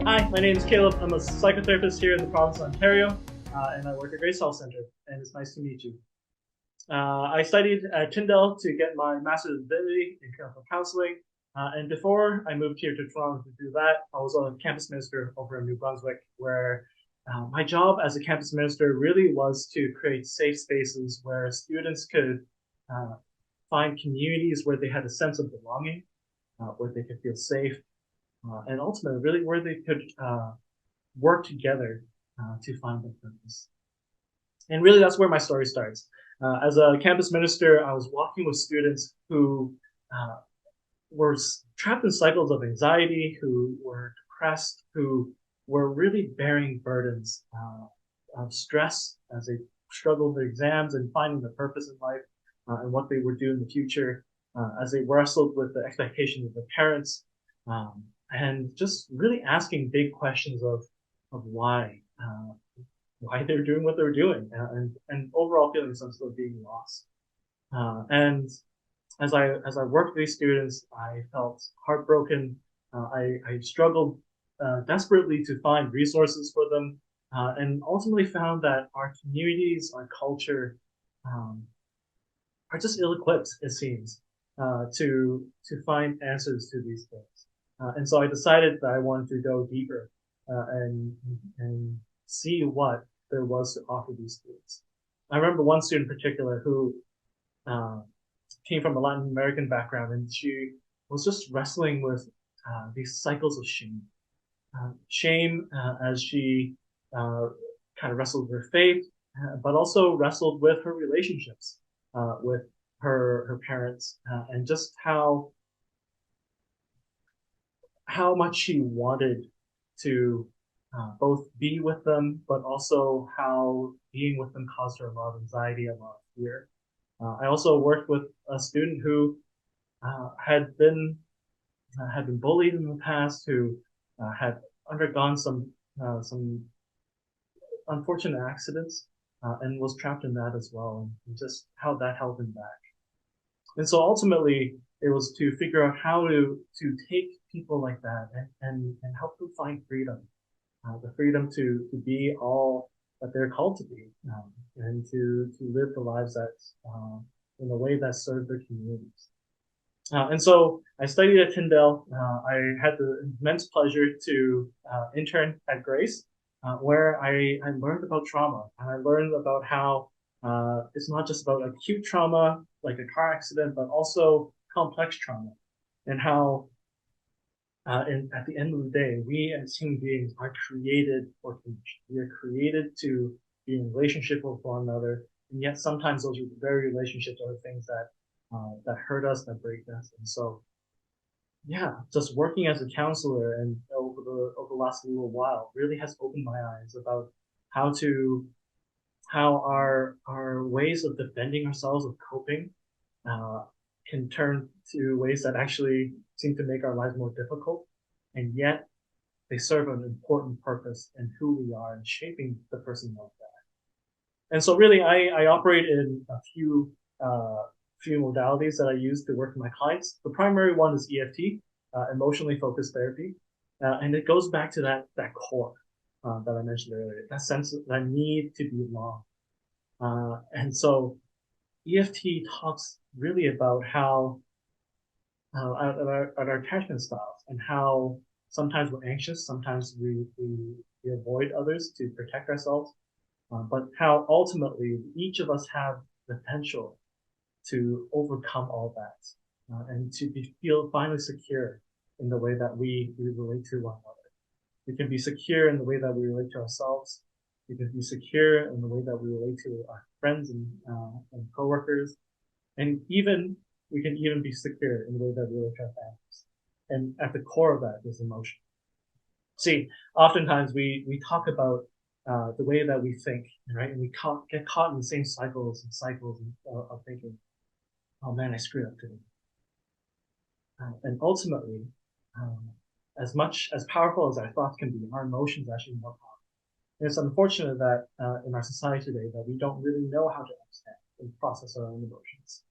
Hi, my name is Caleb. I'm a psychotherapist here in the province of Ontario, and I work at Grace Health Centre, and it's nice to meet you. I studied at Tyndall to get my Master's of Divinity in Clinical Counselling, and before I moved here to Toronto to do that, I was a campus minister over in New Brunswick, where my job as a campus minister really was to create safe spaces where students could find communities where they had a sense of belonging, where they could feel safe, and ultimately really where they could work together to find their purpose. And really that's where my story starts. As a campus minister, I was walking with students who were trapped in cycles of anxiety, who were depressed, who were really bearing burdens of stress as they struggled with exams and finding their purpose in life and what they would do in the future, as they wrestled with the expectations of their parents, and just really asking big questions of why they're doing what they're doing, and overall feeling a sense of being lost. And as I worked with these students, I felt heartbroken. I struggled desperately to find resources for them, and ultimately found that our communities, our culture, are just ill-equipped, it seems, to find answers to these things. And so I decided that I wanted to go deeper and see what there was to offer these students. I remember one student in particular who came from a Latin American background, and she was just wrestling with these cycles of shame. Shame as she kind of wrestled with her faith, but also wrestled with her relationships with her parents, and just how much she wanted to both be with them, but also how being with them caused her a lot of anxiety, a lot of fear. I also worked with a student who had been bullied in the past, who had undergone some unfortunate accidents, and was trapped in that as well, and just how that held him back. And so ultimately, it was to figure out how to take people like that and help them find freedom, the freedom to be all that they're called to be, and to live the lives that in a way that serve their communities. And so I studied at Tyndall. I had the immense pleasure to intern at Grace, where I learned about trauma, and I learned about how it's not just about acute trauma like a car accident, but also complex trauma, and how at the end of the day, we as human beings are created for connection. We are created to be in relationship with one another, and yet sometimes those very relationships are the things that hurt us, that break us. And so, yeah, just working as a counselor and over the last little while really has opened my eyes about how our ways of defending ourselves, of coping, can turn to ways that actually seem to make our lives more difficult, and yet they serve an important purpose in who we are and shaping the person like that. And so really, I operate in a few modalities that I use to work with my clients. The primary one is EFT, emotionally focused therapy, and it goes back to that core that I mentioned earlier, that sense of that need to belong. And so EFT talks really about how our attachment styles, and how sometimes we're anxious, sometimes we avoid others to protect ourselves, but how ultimately each of us have the potential to overcome all that, and to feel finally secure in the way that we relate to one another. We can be secure in the way that we relate to ourselves. We can be secure in the way that we relate to our friends and coworkers, and we can even be secure in the way that we relate to our families. And at the core of that is emotion. See, oftentimes we talk about the way that we think, right? And we get caught in the same cycles of thinking, oh man, I screwed up today. And ultimately, as much as powerful as our thoughts can be, our emotions are actually more powerful. And it's unfortunate that in our society today that we don't really know how to understand. process our own emotions.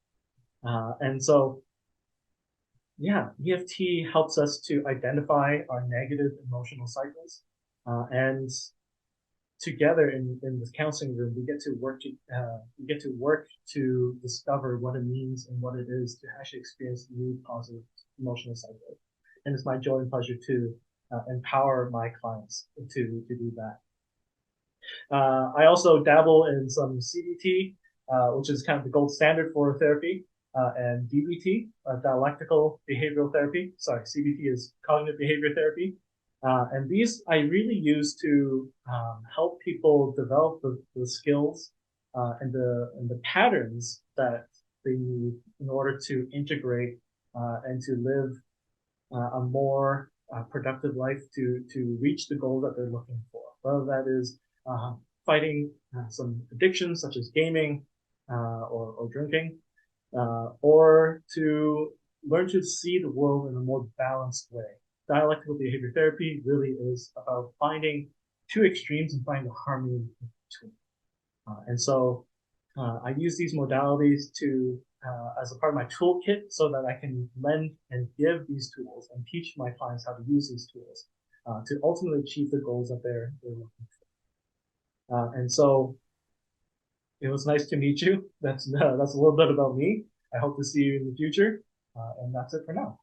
And so, yeah, EFT helps us to identify our negative emotional cycles, and together in this counseling room, we get to work to discover what it means and what it is to actually experience new positive emotional cycles. And it's my joy and pleasure to empower my clients to do that. I also dabble in some CBT, which is kind of the gold standard for therapy, and DBT, Dialectical Behavioral Therapy. Sorry, CBT is Cognitive Behavior Therapy. And these I really use to help people develop the skills and the patterns that they need in order to integrate and to live a more productive life to reach the goal that they're looking for. Whether that is fighting some addictions such as gaming or drinking, or to learn to see the world in a more balanced way. Dialectical behavior therapy really is about finding two extremes and finding the harmony between. And so I use these modalities to as a part of my toolkit so that I can lend and give these tools and teach my clients how to use these tools to ultimately achieve the goals that they're looking for. And so it was nice to meet you. That's a little bit about me. I hope to see you in the future. And that's it for now.